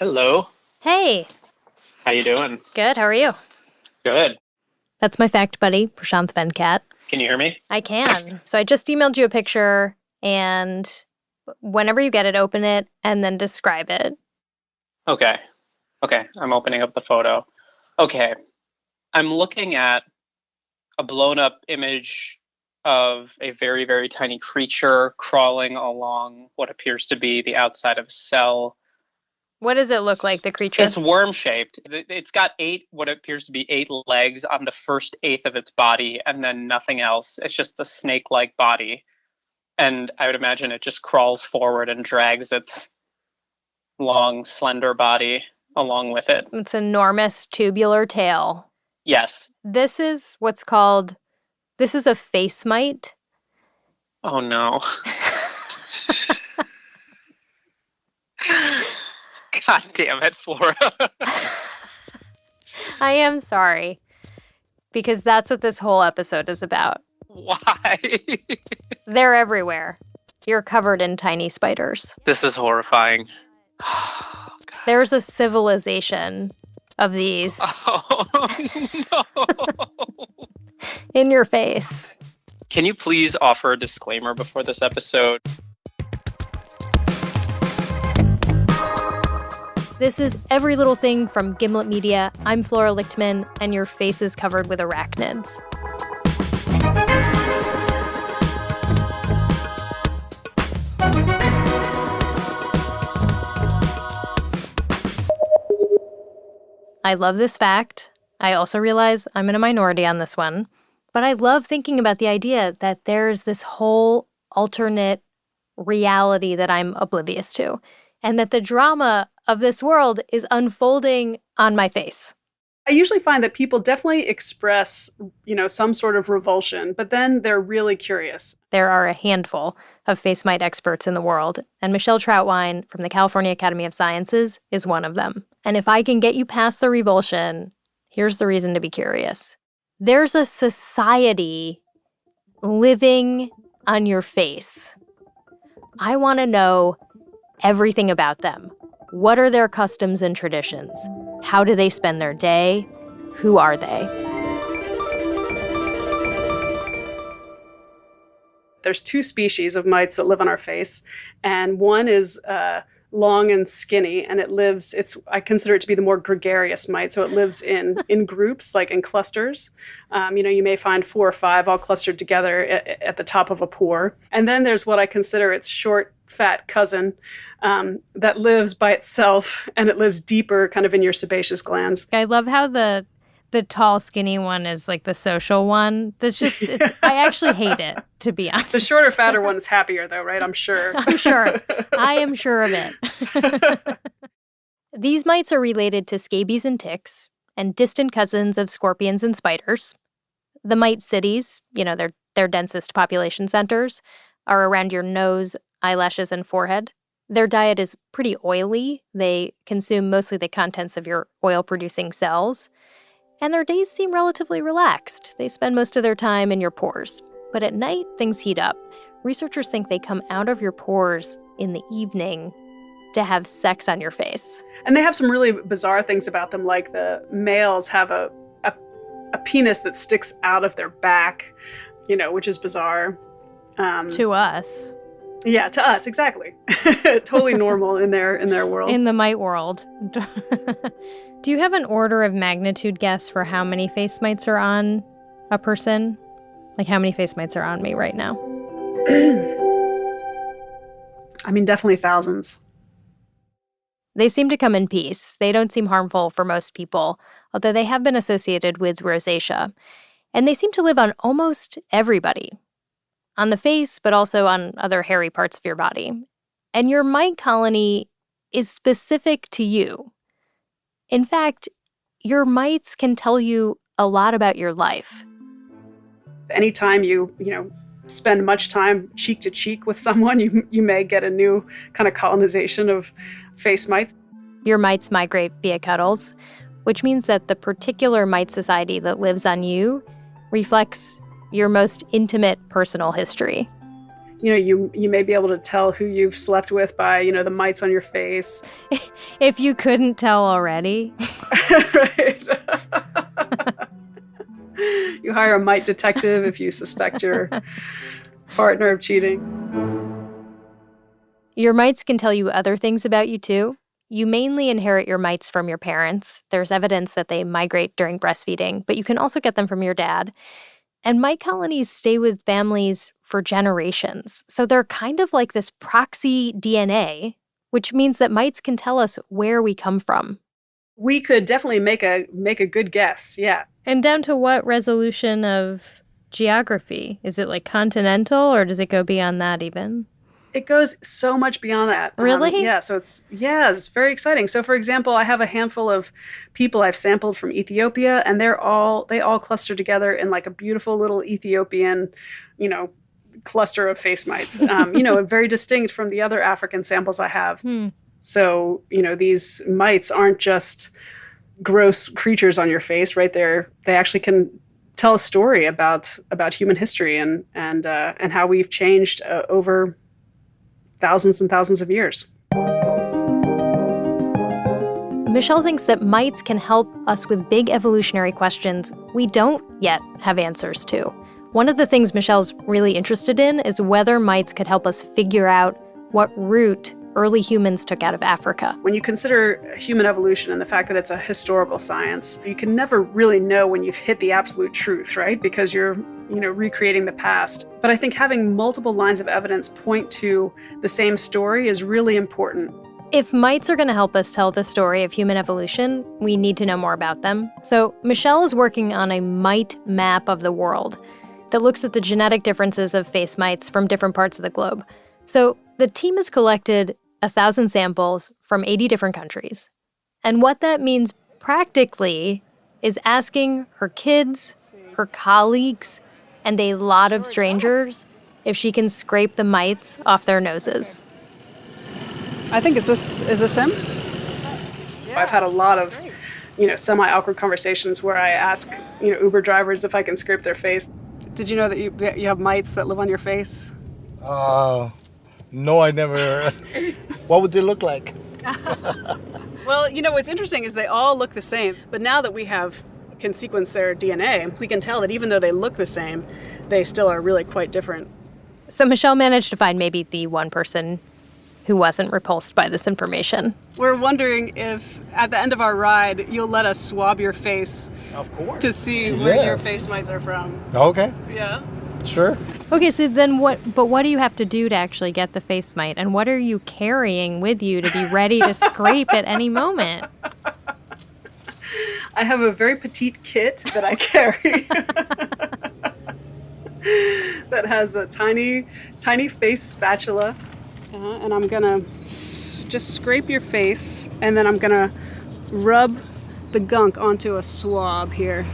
Hello. Hey, How you doing? good. How are you? Good. That's my fact buddy, Prashanth Venkat. Can you hear me? I can. So I just emailed you a picture, and whenever you get it, open it and then describe it. Okay. Okay. I'm opening up the photo. Okay. I'm looking at a blown up image of a very, very tiny creature crawling along what appears to be the outside of a cell. What does it look like, the creature? It's worm shaped. It's got what appears to be eight legs on the first eighth of its body, and then nothing else. It's just the snake like body. And I would imagine it just crawls forward and drags its long, slender body along with it. It's enormous tubular tail. Yes. This is a face mite. Oh no. God damn it, Flora. I am sorry, because that's what this whole episode is about. Why? They're everywhere. You're covered in tiny spiders. This is horrifying. There's a civilization of these Oh no. in your face. Can you please offer a disclaimer before this episode? This is Every Little Thing from Gimlet Media. I'm Flora Lichtman, and your face is covered with arachnids. I love this fact. I also realize I'm in a minority on this one. But I love thinking about the idea that there's this whole alternate reality that I'm oblivious to, and that the drama of this world is unfolding on my face. I usually find that people definitely express, some sort of revulsion, but then they're really curious. There are a handful of face mite experts in the world, and Michelle Troutwine from the California Academy of Sciences is one of them. And if I can get you past the revulsion, here's the reason to be curious. There's a society living on your face. I want to know everything about them. What are their customs and traditions? How do they spend their day? Who are they? There's two species of mites that live on our face, and one is long and skinny, and I consider it to be the more gregarious mite, so it lives in groups, like in clusters. You may find 4 or 5 all clustered together at the top of a pore. And then there's what I consider its short, fat cousin that lives by itself, and it lives deeper kind of in your sebaceous glands. I love how the tall, skinny one is like the social one. I actually hate it, to be honest. The shorter, fatter one's happier, though, right? I'm sure. I'm sure. I am sure of it. These mites are related to scabies and ticks, and distant cousins of scorpions and spiders. The mite cities, their densest population centers, are around your nose, eyelashes, and forehead. Their diet is pretty oily. They consume mostly the contents of your oil-producing cells. And their days seem relatively relaxed. They spend most of their time in your pores. But at night, things heat up. Researchers think they come out of your pores in the evening to have sex on your face. And they have some really bizarre things about them, like the males have a penis that sticks out of their back, which is bizarre. To us. Yeah, to us, exactly. Totally normal in their world. In the mite world. Do you have an order of magnitude guess for how many face mites are on a person? Like, how many face mites are on me right now? I mean, definitely thousands. They seem to come in peace. They don't seem harmful for most people, although they have been associated with rosacea. And they seem to live on almost everybody. On the face, but also on other hairy parts of your body. And your mite colony is specific to you. In fact, your mites can tell you a lot about your life. Anytime you spend much time cheek to cheek with someone, you may get a new kind of colonization of face mites. Your mites migrate via cuddles, which means that the particular mite society that lives on you reflects your most intimate personal history. You may be able to tell who you've slept with by, the mites on your face. If you couldn't tell already. Right. You hire a mite detective if you suspect your partner of cheating. Your mites can tell you other things about you, too. You mainly inherit your mites from your parents. There's evidence that they migrate during breastfeeding, but you can also get them from your dad. And mite colonies stay with families for generations. So they're kind of like this proxy DNA, which means that mites can tell us where we come from. We could definitely make a good guess, yeah. And down to what resolution of geography? Is it like continental, or does it go beyond that even? It goes so much beyond that. Really? It's very exciting. So, for example, I have a handful of people I've sampled from Ethiopia, and they all cluster together in like a beautiful little Ethiopian, cluster of face mites. Very distinct from the other African samples I have. So, these mites aren't just gross creatures on your face, right? They actually can tell a story about human history and how we've changed over thousands and thousands of years. Michelle thinks that mites can help us with big evolutionary questions we don't yet have answers to. One of the things Michelle's really interested in is whether mites could help us figure out what route early humans took out of Africa. When you consider human evolution and the fact that it's a historical science, you can never really know when you've hit the absolute truth, right? Because you're recreating the past. But I think having multiple lines of evidence point to the same story is really important. If mites are going to help us tell the story of human evolution, we need to know more about them. So Michelle is working on a mite map of the world that looks at the genetic differences of face mites from different parts of the globe. So the team has collected 1,000 samples from 80 different countries. And what that means practically is asking her kids, her colleagues, and a lot of strangers if she can scrape the mites off their noses. I think, is this him? Yeah, I've had a lot of, semi-awkward conversations where I ask, Uber drivers if I can scrape their face. Did you know that you have mites that live on your face? No, I never. What would they look like? Well, what's interesting is they all look the same. But now that we can sequence their DNA, we can tell that even though they look the same, they still are really quite different. So Michelle managed to find maybe the one person who wasn't repulsed by this information. We're wondering if at the end of our ride, you'll let us swab your face. Of course. To see where your face mites are from. Okay. Yeah. Sure. Okay, so then what do you have to do to actually get the face mite? And what are you carrying with you to be ready to scrape at any moment? I have a very petite kit that I carry that has a tiny, tiny face spatula. And I'm going to just scrape your face, and then I'm going to rub the gunk onto a swab here.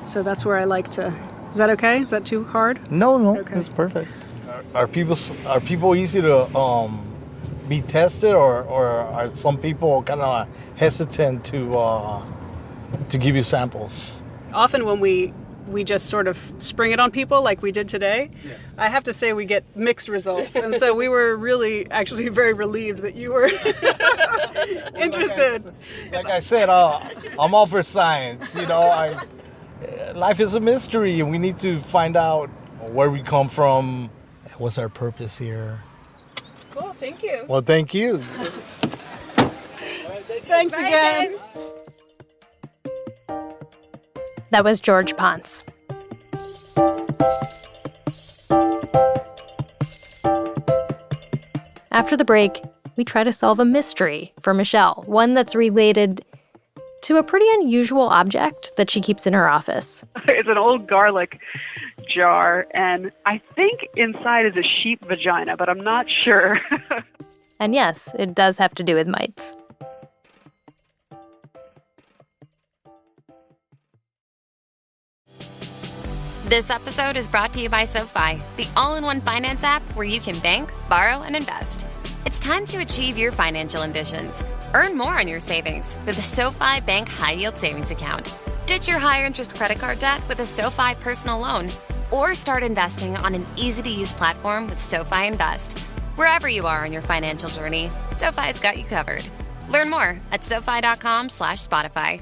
So that's where I like to... Is that okay? Is that too hard? No, okay. It's perfect. Are people easy to be tested, or are some people kind of hesitant to give you samples? Often when we just sort of spring it on people like we did today, yeah. I have to say we get mixed results. And so we were really actually very relieved that you were interested. Like I said, I'm all for science. Life is a mystery, and we need to find out where we come from. What's our purpose here? Cool, thank you. Well, thank you. Thanks again. That was George Ponce. After the break, we try to solve a mystery for Michelle, one that's related to a pretty unusual object that she keeps in her office. It's an old garlic jar, and I think inside is a sheep vagina, but I'm not sure. And yes, it does have to do with mites. This episode is brought to you by SoFi, the all-in-one finance app where you can bank, borrow, and invest. It's time to achieve your financial ambitions. Earn more on your savings with a SoFi Bank High Yield Savings Account. Ditch your higher interest credit card debt with a SoFi personal loan. or start investing on an easy-to-use platform with SoFi Invest. Wherever you are on your financial journey, SoFi's got you covered. Learn more at SoFi.com/Spotify.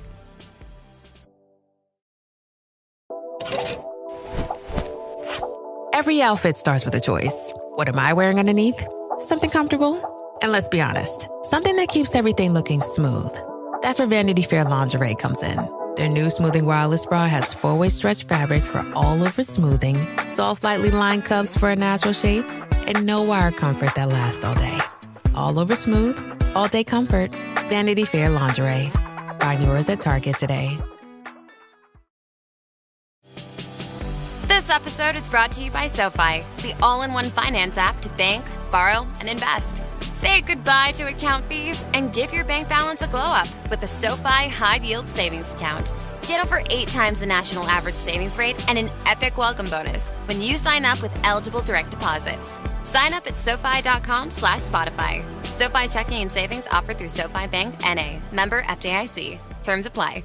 Every outfit starts with a choice. What am I wearing underneath? Something comfortable? And let's be honest, something that keeps everything looking smooth. That's where Vanity Fair lingerie comes in. Their new Smoothing Wireless Bra has 4-way stretch fabric for all-over smoothing, soft, lightly lined cups for a natural shape, and no wire comfort that lasts all day. All over smooth, all day comfort. Vanity Fair lingerie. Find yours at Target today. This episode is brought to you by SoFi, the all-in-one finance app to bank, borrow, and invest. Say goodbye to account fees and give your bank balance a glow-up with the SoFi High Yield Savings Account. Get over 8 times the national average savings rate and an epic welcome bonus when you sign up with eligible direct deposit. Sign up at SoFi.com/Spotify. SoFi Checking and Savings offered through SoFi Bank N.A. Member FDIC. Terms apply.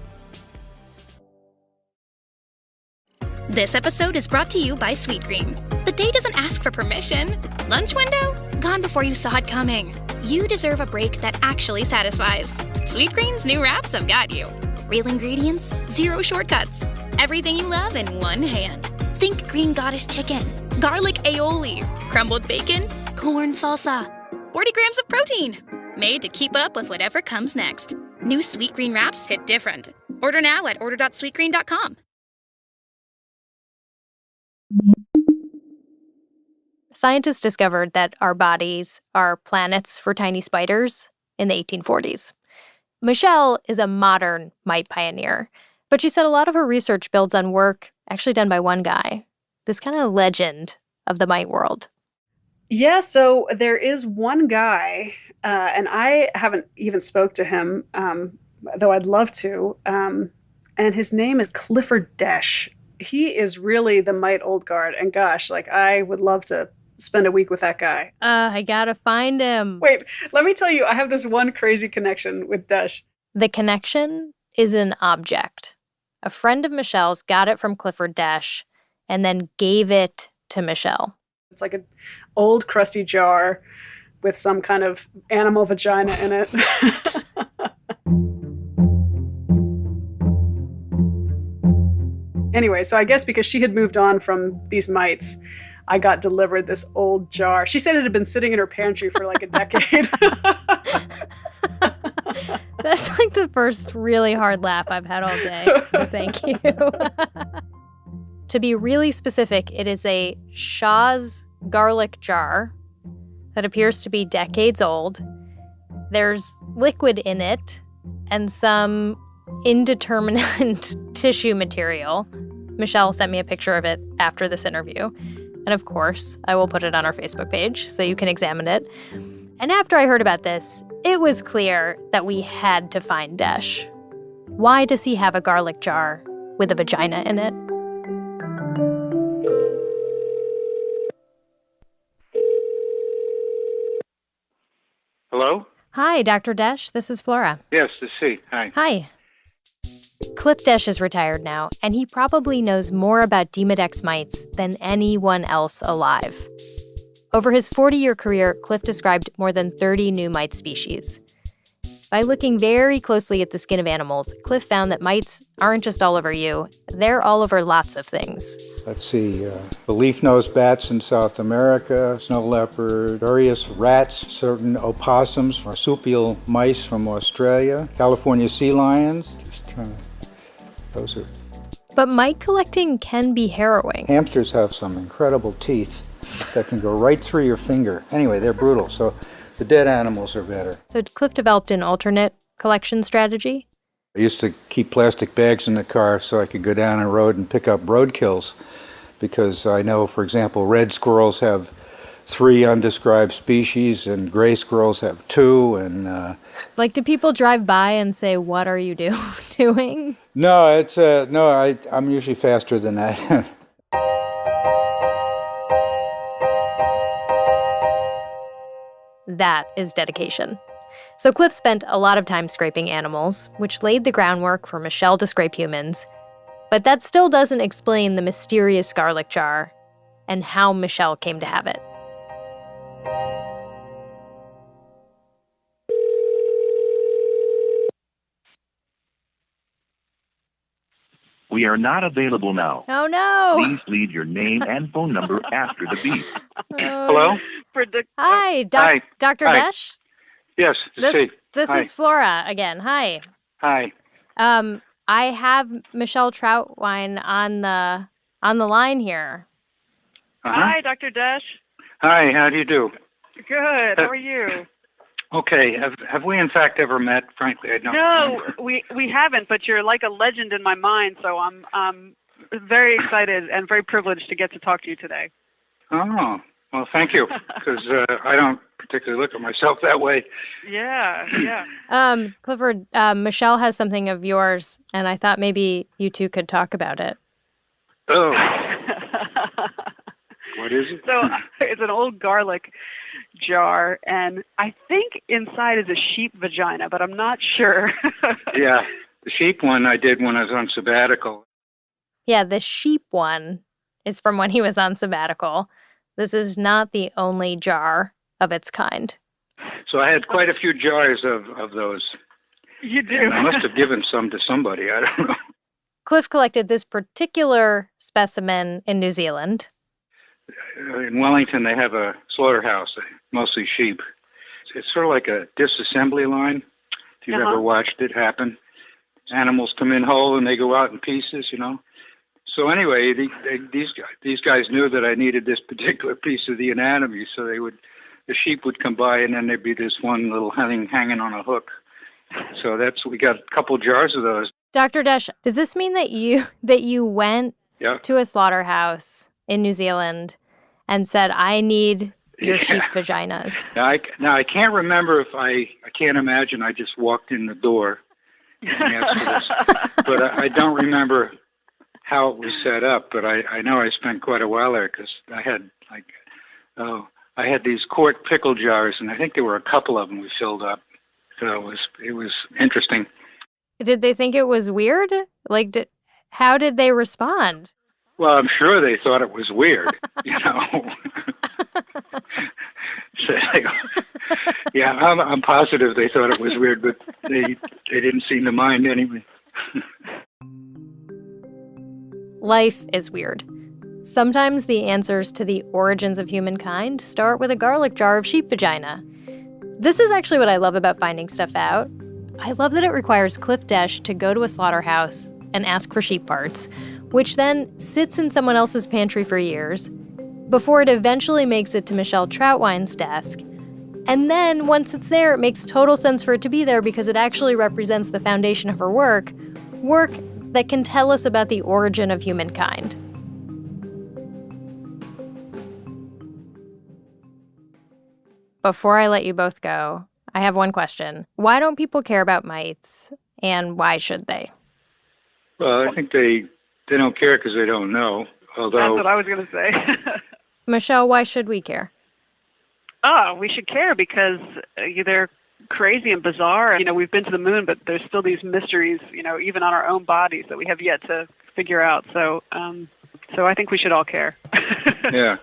This episode is brought to you by Sweetgreen. The day doesn't ask for permission. Lunch window? Gone before you saw it coming. You deserve a break that actually satisfies. Sweetgreen's new wraps have got you. Real ingredients, zero shortcuts. Everything you love in one hand. Think Green Goddess chicken, garlic aioli, crumbled bacon, corn salsa. 40 grams of protein. Made to keep up with whatever comes next. New Sweetgreen wraps hit different. Order now at order.sweetgreen.com. Scientists discovered that our bodies are planets for tiny spiders in the 1840s. Michelle is a modern mite pioneer, but she said a lot of her research builds on work actually done by one guy, this kind of legend of the mite world. Yeah, so there is one guy, and I haven't even spoke to him, though I'd love to, and his name is Clifford Desch. He is really the mite old guard, and gosh, like I would love to spend a week with that guy. I gotta find him. Wait, let me tell you, I have this one crazy connection with Desch. The connection is an object. A friend of Michelle's got it from Clifford Desch and then gave it to Michelle. It's like an old crusty jar with some kind of animal vagina in it. Anyway, so I guess because she had moved on from these mites, I got delivered this old jar. She said it had been sitting in her pantry for like a decade. That's like the first really hard laugh I've had all day, so thank you. To be really specific, it is a Shaw's garlic jar that appears to be decades old. There's liquid in it and some indeterminate tissue material. Michelle sent me a picture of it after this interview. And of course, I will put it on our Facebook page so you can examine it. And after I heard about this, it was clear that we had to find Desch. Why does he have a garlic jar with a vagina in it? Hello? Hi, Dr. Desch. This is Flora. Yes, this is he. Hi. Hi. Cliff Desch is retired now, and he probably knows more about Demodex mites than anyone else alive. Over his 40-year career, Cliff described more than 30 new mite species. By looking very closely at the skin of animals, Cliff found that mites aren't just all over you, they're all over lots of things. Let's see, the leaf-nosed bats in South America, snow leopard, various rats, certain opossums, marsupial mice from Australia, California sea lions. Just trying to, those are... But mite collecting can be harrowing. Hamsters have some incredible teeth that can go right through your finger. Anyway, they're brutal, so the dead animals are better. So Cliff developed an alternate collection strategy? I used to keep plastic bags in the car so I could go down a road and pick up roadkills, because I know, for example, red squirrels have 3 undescribed species and gray squirrels have 2, and... Like, do people drive by and say, "What are you doing?" No, it's I'm usually faster than that. That is dedication. So Cliff spent a lot of time scraping animals, which laid the groundwork for Michelle to scrape humans. But that still doesn't explain the mysterious garlic jar and how Michelle came to have it. We are not available now. Oh, no. Please leave your name and phone number after the beep. Hello? Hi, Hi. Dr. Hi. Desch? Yes, This Hi. is Flora again. Hi. Hi. I have Michelle Troutwine on the line here. Uh-huh. Hi, Dr. Desch. Hi, how do you do? Good. How are you? Okay, have we in fact ever met? Frankly, I don't remember. we haven't, but you're like a legend in my mind, so I'm very excited and very privileged to get to talk to you today. Oh, well, thank you, because I don't particularly look at myself that way. Yeah. Clifford, Michelle has something of yours, and I thought maybe you two could talk about it. Oh. What is it? So it's an old garlic jar, and I think inside is a sheep vagina, but I'm not sure. Yeah, the sheep one I did when I was on sabbatical. Yeah, the sheep one is from when he was on sabbatical. This is not the only jar of its kind. So I had quite a few jars of those. You do. And I must have given some to somebody. I don't know. Cliff collected this particular specimen in New Zealand. In Wellington, they have a slaughterhouse, mostly sheep. It's sort of like a disassembly line, if you've ever watched it happen. Animals come in whole and they go out in pieces, you know. So anyway, these guys knew that I needed this particular piece of the anatomy, so the sheep would come by and then there'd be this one little hanging on a hook. So we got a couple jars of those. Dr. Desch, does this mean that you went to a slaughterhouse in New Zealand and said, I need your sheep vaginas? Now I can't remember if I can't imagine I just walked in the door and asked for this. But I don't remember how it was set up, but I know I spent quite a while there because I had these quart pickle jars, and I think there were a couple of them we filled up. So it was interesting. Did they think it was weird? How did they respond? Well, I'm sure they thought it was weird, you know. So, yeah, I'm positive they thought it was weird, but they didn't seem to mind anyway. Life is weird. Sometimes the answers to the origins of humankind start with a garlic jar of sheep vagina. This is actually what I love about finding stuff out. I love that it requires Cliff Desch to go to a slaughterhouse and ask for sheep parts, which then sits in someone else's pantry for years, before it eventually makes it to Michelle Troutwine's desk. And then, once it's there, it makes total sense for it to be there because it actually represents the foundation of her work that can tell us about the origin of humankind. Before I let you both go, I have one question. Why don't people care about mites, and why should they? Well, I think they don't care because they don't know. Although that's what I was going to say. Michelle, why should we care? Oh, we should care because they're crazy and bizarre. You know, we've been to the moon, but there's still these mysteries, you know, even on our own bodies that we have yet to figure out. So I think we should all care. Yeah.